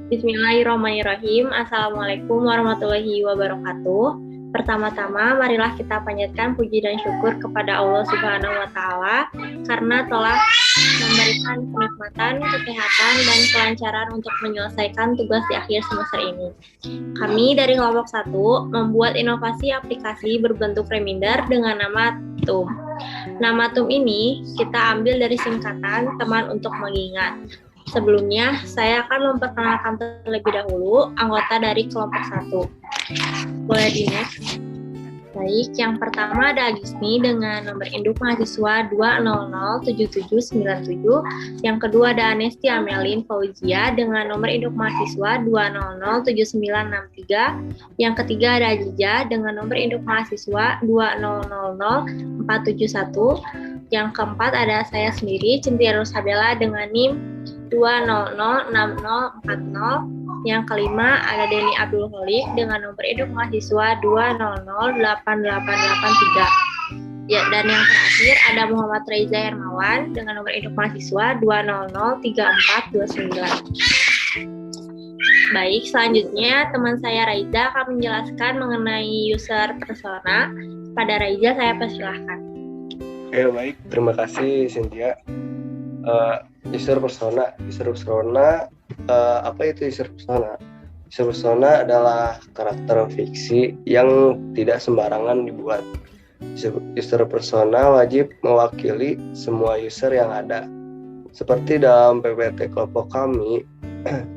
Bismillahirrahmanirrahim. Assalamualaikum warahmatullahi wabarakatuh. Pertama-tama, marilah kita panjatkan puji dan syukur kepada Allah Subhanahu wa Ta'ala karena telah memberikan kenikmatan, kesehatan, dan kelancaran untuk menyelesaikan tugas di akhir semester ini. Kami dari kelompok 1 membuat inovasi aplikasi berbentuk reminder dengan nama TUM. Nama TUM ini kita ambil dari singkatan teman untuk mengingat. Sebelumnya, saya akan memperkenalkan terlebih dahulu anggota dari kelompok 1. Boleh di-next? Baik, yang pertama ada Agisni dengan nomor induk mahasiswa 2007797. Yang kedua ada Anesti Amelin Fauzia dengan nomor induk mahasiswa 2007963. Yang ketiga ada Ajija dengan nomor induk mahasiswa 2000471. Yang keempat ada saya sendiri, Cintia Rosabella dengan NIM 2006040. Yang kelima ada Denny Abdul Holik dengan nomor induk mahasiswa 2008883. Ya, dan yang terakhir ada Muhammad Reza Hermawan dengan nomor induk mahasiswa 2003429. Baik, selanjutnya teman saya Raiza akan menjelaskan mengenai user persona. Pada Raiza saya persilahkan. Oke, baik. Terima kasih, Cynthia. User persona. Apa itu user persona? User persona adalah karakter fiksi yang tidak sembarangan dibuat. User persona wajib mewakili semua user yang ada. Seperti dalam PPT kelompok kami,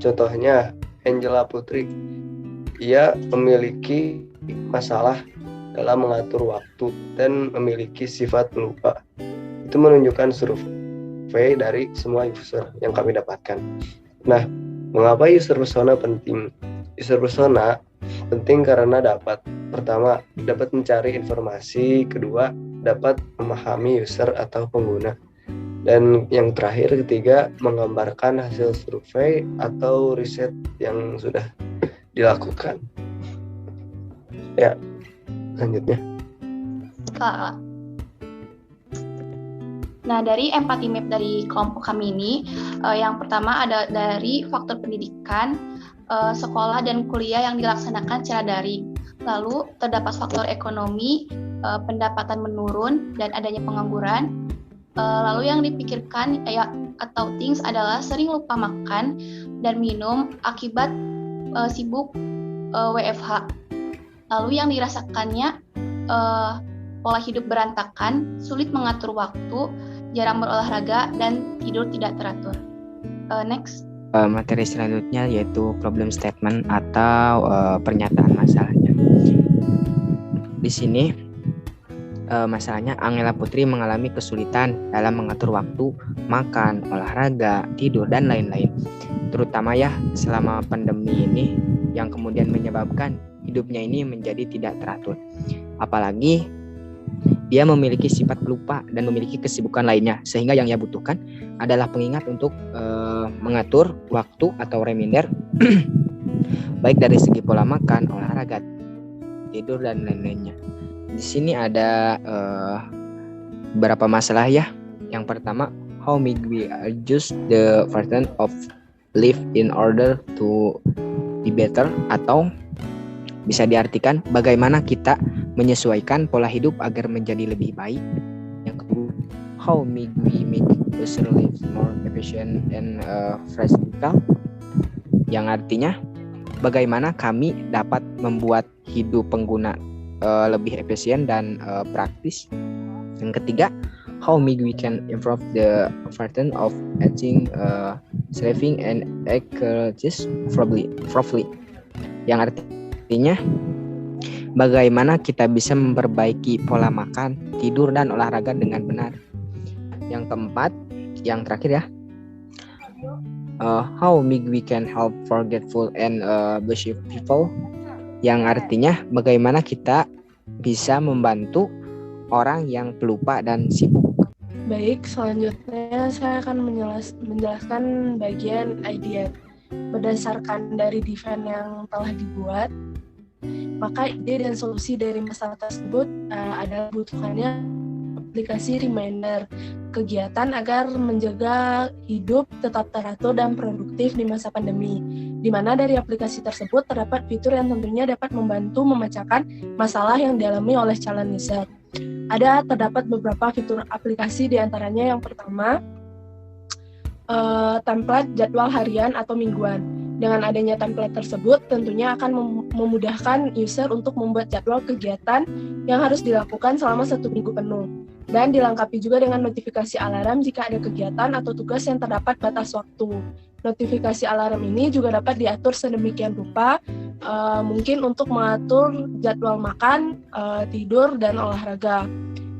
contohnya Angela Putri. Ia memiliki masalah dalam mengatur waktu dan memiliki sifat pelupa. Itu menunjukkan survei dari semua user yang kami dapatkan. Nah, mengapa user persona penting? User persona penting karena pertama, dapat mencari informasi, kedua, dapat memahami user atau pengguna, dan yang terakhir, ketiga, menggambarkan hasil survei atau riset yang sudah dilakukan. Ya, selanjutnya. Nah, dari empathy map dari kelompok kami ini, yang pertama ada dari faktor pendidikan, sekolah dan kuliah yang dilaksanakan secara daring. Lalu terdapat faktor ekonomi, pendapatan menurun dan adanya pengangguran. Lalu yang dipikirkan atau things adalah sering lupa makan dan minum akibat sibuk WFH. Lalu yang dirasakannya pola hidup berantakan, sulit mengatur waktu, jarang berolahraga, dan tidur tidak teratur. Next. Materi selanjutnya yaitu problem statement atau pernyataan masalahnya. Di sini masalahnya Angela Putri mengalami kesulitan dalam mengatur waktu, makan, olahraga, tidur, dan lain-lain. Terutama selama pandemi ini yang kemudian menyebabkan hidupnya ini menjadi tidak teratur. Apalagi dia memiliki sifat pelupa dan memiliki kesibukan lainnya, sehingga yang ia butuhkan adalah pengingat untuk mengatur waktu atau reminder baik dari segi pola makan, olahraga, tidur, dan lain-lainnya. Di sini ada beberapa masalah ya. Yang pertama, how may we adjust the pattern of life in order to be better, atau bisa diartikan bagaimana kita menyesuaikan pola hidup agar menjadi lebih baik. Yang kedua, how may we make user lives more efficient and practical, yang artinya bagaimana kami dapat membuat hidup pengguna lebih efisien dan praktis. Yang ketiga, how may we can improve the pattern of aging, saving and exercise properly, yang artinya bagaimana kita bisa memperbaiki pola makan, tidur, dan olahraga dengan benar. Yang keempat, yang terakhir how we can help forgetful and busy people, yang artinya bagaimana kita bisa membantu orang yang pelupa dan sibuk. Baik, selanjutnya saya akan menjelaskan bagian idea. Berdasarkan dari design yang telah dibuat, maka ide dan solusi dari masalah tersebut adalah butuhkannya aplikasi reminder kegiatan agar menjaga hidup tetap teratur dan produktif di masa pandemi, di mana dari aplikasi tersebut terdapat fitur yang tentunya dapat membantu memecahkan masalah yang dialami oleh calon user. Terdapat beberapa fitur aplikasi, di antaranya yang pertama, template jadwal harian atau mingguan. Dengan adanya template tersebut, tentunya akan memudahkan user untuk membuat jadwal kegiatan yang harus dilakukan selama 1 minggu penuh. Dan dilengkapi juga dengan notifikasi alarm jika ada kegiatan atau tugas yang terdapat batas waktu. Notifikasi alarm ini juga dapat diatur sedemikian rupa, mungkin untuk mengatur jadwal makan, tidur, dan olahraga.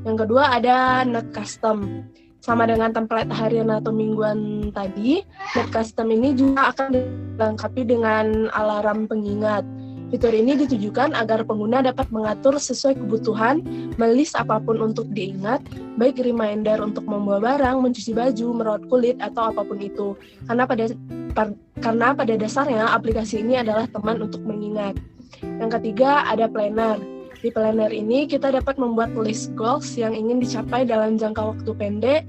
Yang kedua ada Note Custom. Sama dengan template harian atau mingguan tadi, Note Custom ini juga akan dilengkapi dengan alarm pengingat. Fitur ini ditujukan agar pengguna dapat mengatur sesuai kebutuhan, melist apapun untuk diingat, baik reminder untuk membawa barang, mencuci baju, merawat kulit, atau apapun itu. Karena pada dasarnya aplikasi ini adalah teman untuk mengingat. Yang ketiga ada Planner. Di Planner ini kita dapat membuat list goals yang ingin dicapai dalam jangka waktu pendek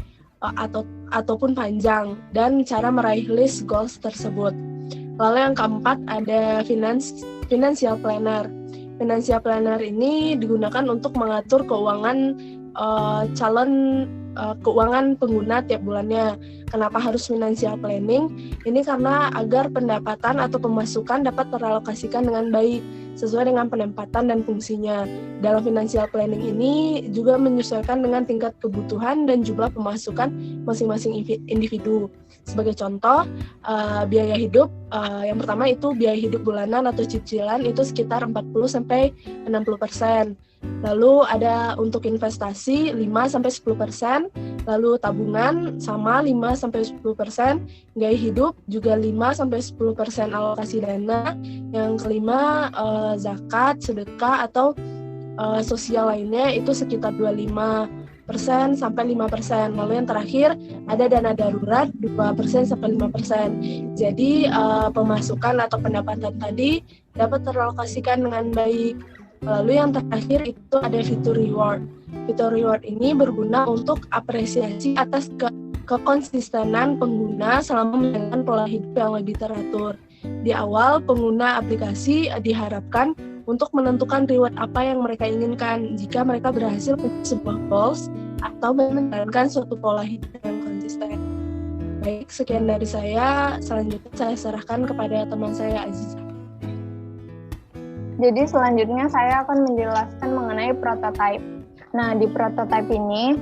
ataupun panjang, dan cara meraih list goals tersebut. Lalu yang keempat ada Financial Planner. Financial Planner ini digunakan untuk mengatur keuangan keuangan pengguna tiap bulannya. Kenapa harus financial planning? Ini karena agar pendapatan atau pemasukan dapat teralokasikan dengan baik sesuai dengan penempatan dan fungsinya. Dalam financial planning ini juga menyesuaikan dengan tingkat kebutuhan dan jumlah pemasukan masing-masing individu. Sebagai contoh, biaya hidup yang pertama itu biaya hidup bulanan atau cicilan itu sekitar 40-60%. Lalu ada untuk investasi 5-10%, lalu tabungan sama 5-10%, gaya hidup juga 5-10% alokasi dana. Yang kelima zakat, sedekah atau sosial lainnya itu sekitar 25% sampai 5%. Lalu yang terakhir ada dana darurat 2% sampai 5%. Jadi pemasukan atau pendapatan tadi dapat teralokasikan dengan baik. Lalu yang terakhir itu ada fitur reward. Fitur reward ini berguna untuk apresiasi atas kekonsistenan pengguna selama menjalankan pola hidup yang lebih teratur. Di awal, pengguna aplikasi diharapkan untuk menentukan reward apa yang mereka inginkan jika mereka berhasil mencapai sebuah goals atau menjalankan suatu pola hidup yang konsisten. Baik, sekian dari saya. Selanjutnya saya serahkan kepada teman saya Aziza. Jadi selanjutnya saya akan menjelaskan mengenai prototype. Nah, di prototype ini,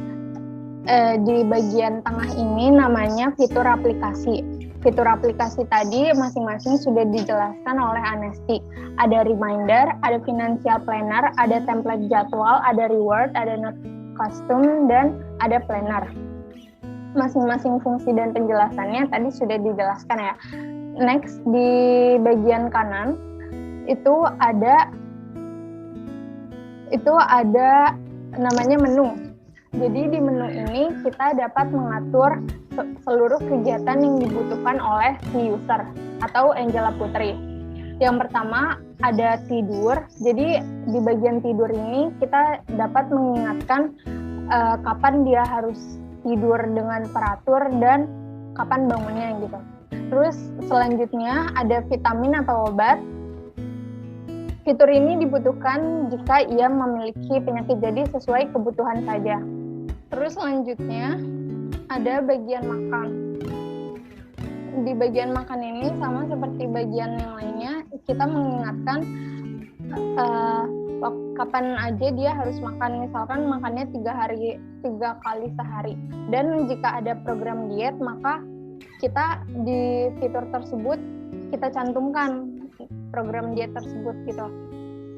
di bagian tengah ini namanya fitur aplikasi. Fitur aplikasi tadi masing-masing sudah dijelaskan oleh Anesti. Ada reminder, ada financial planner, ada template jadwal, ada reward, ada note custom, dan ada planner. Masing-masing fungsi dan penjelasannya tadi sudah dijelaskan ya. Next, di bagian kanan, itu ada namanya menu. Jadi di menu ini kita dapat mengatur seluruh kegiatan yang dibutuhkan oleh si user atau Angela Putri. Yang pertama ada tidur. Jadi di bagian tidur ini kita dapat mengingatkan kapan dia harus tidur dengan teratur dan kapan bangunnya gitu. Terus selanjutnya ada vitamin atau obat. Fitur ini dibutuhkan jika ia memiliki penyakit, jadi sesuai kebutuhan saja. Terus selanjutnya ada bagian makan. Di bagian makan ini sama seperti bagian yang lainnya, kita mengingatkan kapan aja dia harus makan. Misalkan makannya 3 kali sehari. Dan jika ada program diet, maka kita di fitur tersebut kita cantumkan program diet tersebut gitu.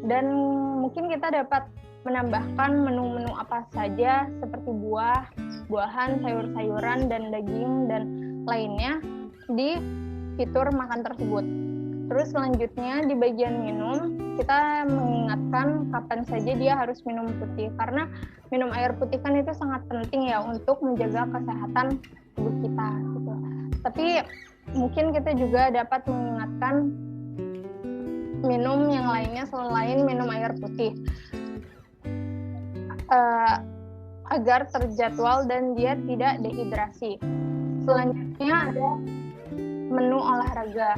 Dan mungkin kita dapat menambahkan menu-menu apa saja seperti buah-buahan, sayur-sayuran, dan daging dan lainnya di fitur makan tersebut. Terus selanjutnya di bagian minum, kita mengingatkan kapan saja dia harus minum putih, karena minum air putih kan itu sangat penting ya untuk menjaga kesehatan tubuh kita gitu. Tapi mungkin kita juga dapat mengingatkan minum yang lainnya selain minum air putih. agar terjadwal dan dia tidak dehidrasi. Selanjutnya ada menu olahraga.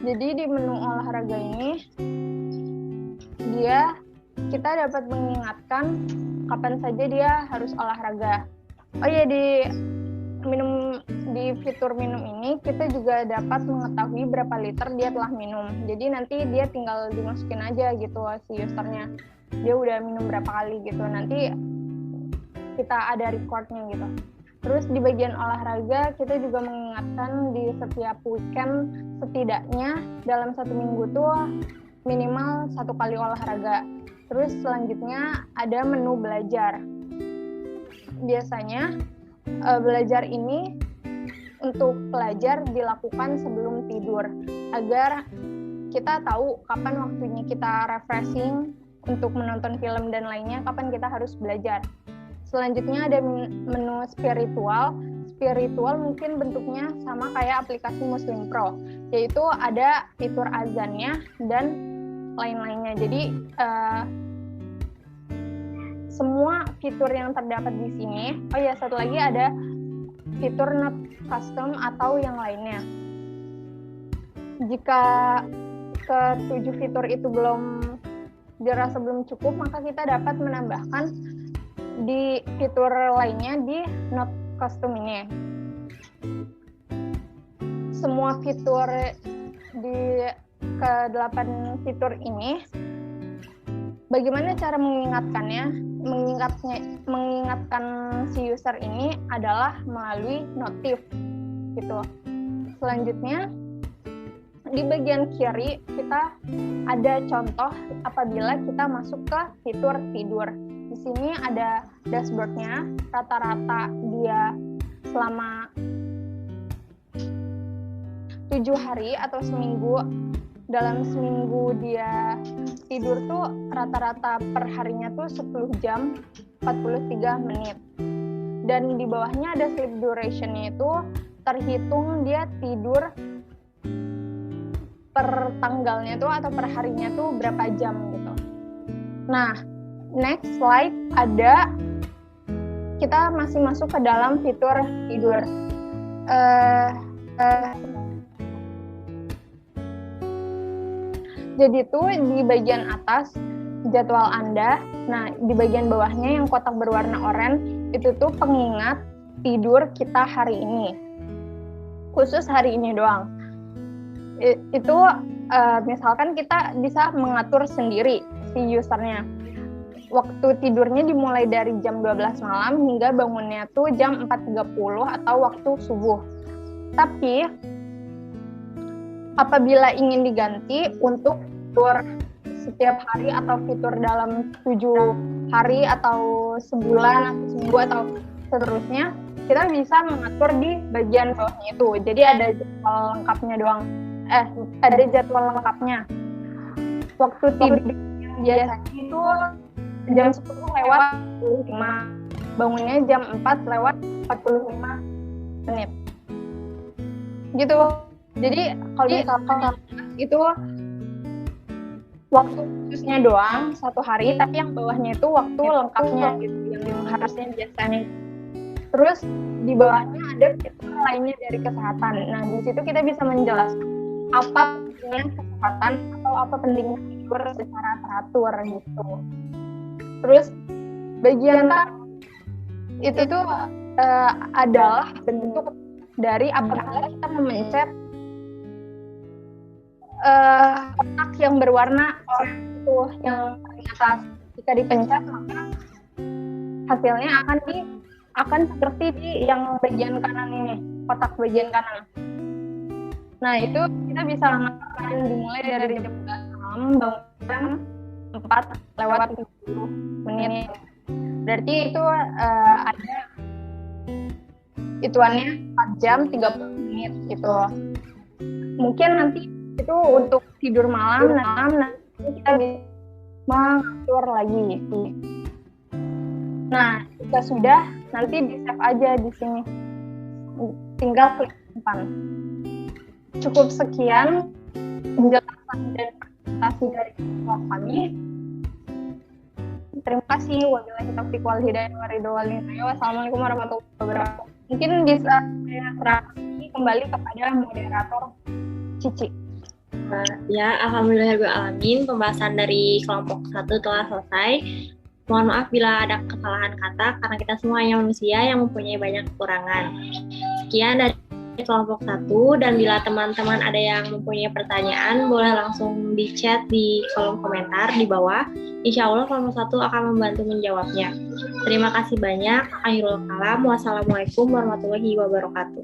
Jadi di menu olahraga ini kita dapat mengingatkan kapan saja dia harus olahraga. Oh ya, di fitur minum ini kita juga dapat mengetahui berapa liter dia telah minum. Jadi nanti dia tinggal dimasukin aja gitu si usernya. Dia udah minum berapa kali gitu. Nanti kita ada recordnya gitu. Terus di bagian olahraga kita juga mengingatkan di setiap weekend setidaknya dalam 1 minggu tuh minimal 1 kali olahraga. Terus selanjutnya ada menu belajar. Biasanya belajar ini untuk pelajar dilakukan sebelum tidur agar kita tahu kapan waktunya kita refreshing untuk menonton film dan lainnya, kapan kita harus belajar. Selanjutnya ada menu spiritual. Spiritual mungkin bentuknya sama kayak aplikasi Muslim Pro, yaitu ada fitur azannya dan lain-lainnya. Jadi semua fitur yang terdapat di sini. Oh ya, satu lagi ada fitur not custom atau yang lainnya. Jika ke-7 fitur itu dirasa belum cukup, maka kita dapat menambahkan di fitur lainnya di not custom ini. Semua fitur di ke-8 fitur ini, bagaimana cara mengingatkannya? Mengingatkan si user ini adalah melalui notif gitu. Selanjutnya di bagian kiri kita ada contoh apabila kita masuk ke fitur tidur. Di sini ada dashboardnya, rata-rata dia selama 7 hari atau seminggu. Dalam seminggu dia tidur tuh rata-rata per harinya tuh 10 jam 43 menit. Dan di bawahnya ada sleep duration-nya itu terhitung dia tidur per tanggalnya tuh atau per harinya tuh berapa jam gitu. Nah, next slide ada kita masih masuk ke dalam fitur tidur. Jadi tuh di bagian atas jadwal Anda, nah di bagian bawahnya yang kotak berwarna oranye itu tuh pengingat tidur kita hari ini. Khusus hari ini doang. Itu misalkan kita bisa mengatur sendiri si usernya. Waktu tidurnya dimulai dari jam 12 malam hingga bangunnya tuh jam 4.30 atau waktu subuh. Tapi apabila ingin diganti untuk fitur setiap hari atau fitur dalam 7 hari atau sebulan atau seminggu atau seterusnya, kita bisa mengatur di bagian bawahnya itu. Jadi ada jadwal lengkapnya doang. Ada jadwal lengkapnya. Waktu tidur biasanya itu jam 10 lewat 45. Bangunnya jam 4 lewat 45 menit. Gitu. Jadi kalau misalkan itu waktu khususnya doang 1 hari, tapi yang bawahnya itu waktu lengkapnya gitu, yang harusnya biasanya. Terus di bawahnya ada fitur lainnya dari kesehatan. Nah, di situ kita bisa menjelaskan apa pentingnya kesehatan atau apa pentingnya tidur secara teratur gitu. Terus bagian itu tuh adalah bentuk dari apabila kita memencet kotak yang berwarna oranye itu yang di atas. Jika dipencet maka hasilnya akan seperti di yang bagian kanan ini, kotak bagian kanan. Nah, itu kita bisa mengaturkan dimulai dari jam 11 malam bangun jam 4 lewat 70 menit. Berarti itu ada hitungannya 4 jam 30 menit gitu. Mungkin nanti itu untuk tidur malam, nanti kita bisa mengatur lagi. Nah, jika sudah, nanti di-save aja di sini. Tinggal klik simpan. Cukup sekian penjelasan dan presentasi dari kelompok kami. Terima kasih. Wabillahi taufiq wal hidayah. Wassalamualaikum warahmatullahi wabarakatuh. Mungkin bisa saya serahkan kembali kepada moderator Cici. Ya, alhamdulillahirrahmanirrahim. Pembahasan dari kelompok 1 telah selesai. Mohon maaf bila ada kesalahan kata karena kita semua hanya manusia yang mempunyai banyak kekurangan. Sekian dari kelompok 1, dan bila teman-teman ada yang mempunyai pertanyaan boleh langsung di chat di kolom komentar di bawah. Insya Allah kelompok 1 akan membantu menjawabnya. Terima kasih banyak. Akhirul kalam. Wassalamualaikum warahmatullahi wabarakatuh.